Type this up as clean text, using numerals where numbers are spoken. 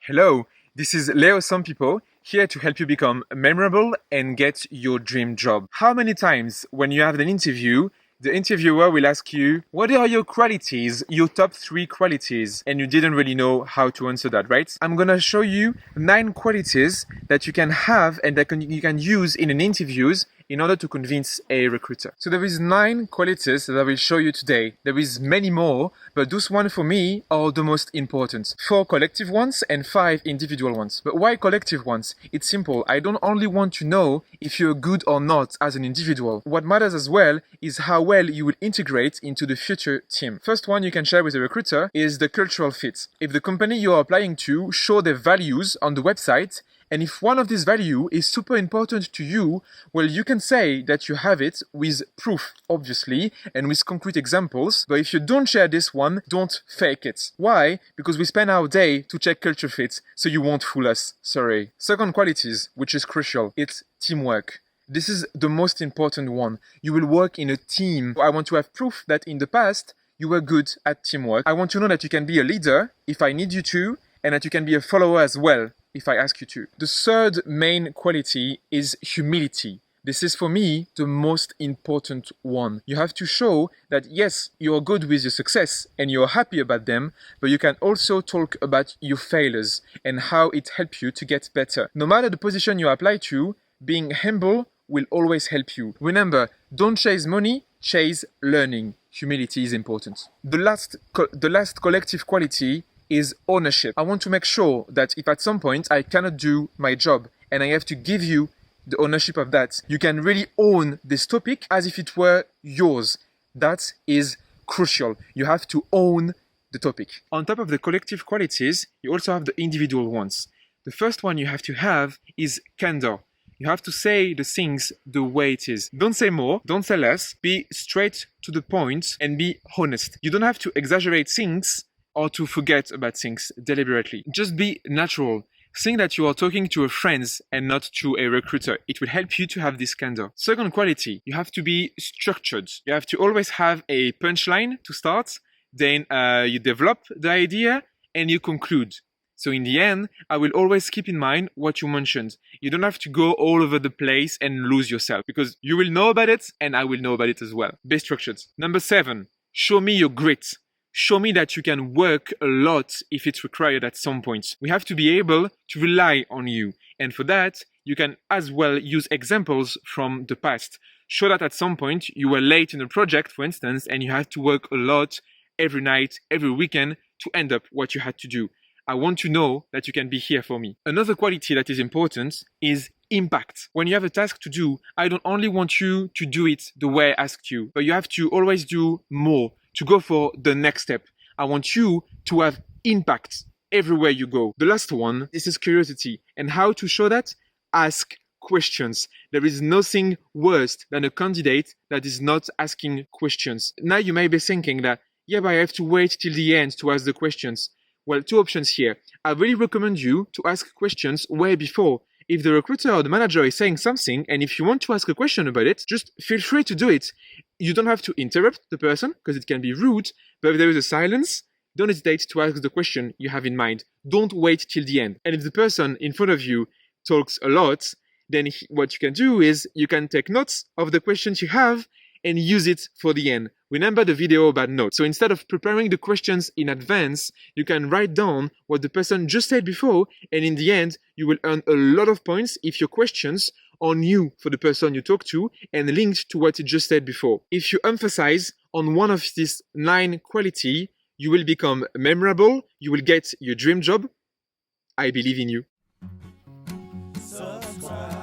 Hello, this is Leo Sampipo, here to help you become memorable and get your dream job. How many times when you have an interview, the interviewer will ask you, what are your qualities, your top 3 qualities? And you didn't really know how to answer that, right? I'm gonna show you 9 qualities that you can have and that you can use in an interviews in order to convince a recruiter. So there is 9 qualities that I will show you today. There is many more, but those ones for me are the most important. 4 collective ones and 5 individual ones. But why collective ones? It's simple. I don't only want to know if you're good or not as an individual. What matters as well is how well you will integrate into the future team. First one you can share with a recruiter is the cultural fit. If the company you are applying to show their values on the website, and if one of these values is super important to you, well, you can say that you have it with proof, obviously, and with concrete examples. But if you don't share this one, don't fake it. Why? Because we spend our day to check culture fit, so you won't fool us. Sorry. Second qualities, which is crucial, it's teamwork. This is the most important one. You will work in a team. I want to have proof that in the past, you were good at teamwork. I want to know that you can be a leader if I need you to, and that you can be a follower as well if I ask you to. The third main quality is humility. This is for me the most important one. You have to show that yes, you're good with your success and you're happy about them, but you can also talk about your failures and how it helped you to get better. No matter the position you apply to, being humble will always help you. Remember, don't chase money, chase learning. Humility is important. The last collective quality is ownership. I want to make sure that if at some point I cannot do my job and I have to give you the ownership of that, you can really own this topic as if it were yours. That is crucial. You have to own the topic. On top of the collective qualities, you also have the individual ones. The first one you have to have is candor. You have to say the things the way it is. Don't say more, don't say less. Be straight to the point and be honest. You don't have to exaggerate things or to forget about things deliberately. Just be natural. Think that you are talking to a friend and not to a recruiter. It will help you to have this candor. Second quality, you have to be structured. You have to always have a punchline to start, then you develop the idea and you conclude. So in the end, I will always keep in mind what you mentioned. You don't have to go all over the place and lose yourself because you will know about it and I will know about it as well. Be structured. Number 7, show me your grit. Show me that you can work a lot if it's required at some point. We have to be able to rely on you. And for that, you can as well use examples from the past. Show that at some point you were late in a project, for instance, and you had to work a lot every night, every weekend to end up what you had to do. I want to know that you can be here for me. Another quality that is important is impact. When you have a task to do, I don't only want you to do it the way I asked you, but you have to always do more, to go for the next step. I want you to have impact everywhere you go. The last one, this is curiosity. And how to show that? Ask questions. There is nothing worse than a candidate that is not asking questions. Now you may be thinking that, yeah, but I have to wait till the end to ask the questions. Well, 2 options here. I really recommend you to ask questions way before. If the recruiter or the manager is saying something, and if you want to ask a question about it, just feel free to do it. You don't have to interrupt the person, because it can be rude, but if there is a silence, don't hesitate to ask the question you have in mind. Don't wait till the end. And if the person in front of you talks a lot, then what you can do is you can take notes of the questions you have and use it for the end. Remember the video about notes. So instead of preparing the questions in advance, you can write down what the person just said before, and in the end, you will earn a lot of points if your questions are new for the person you talk to and linked to what he just said before. If you emphasize on one of these 9 qualities, you will become memorable, you will get your dream job. I believe in you. Subscribe.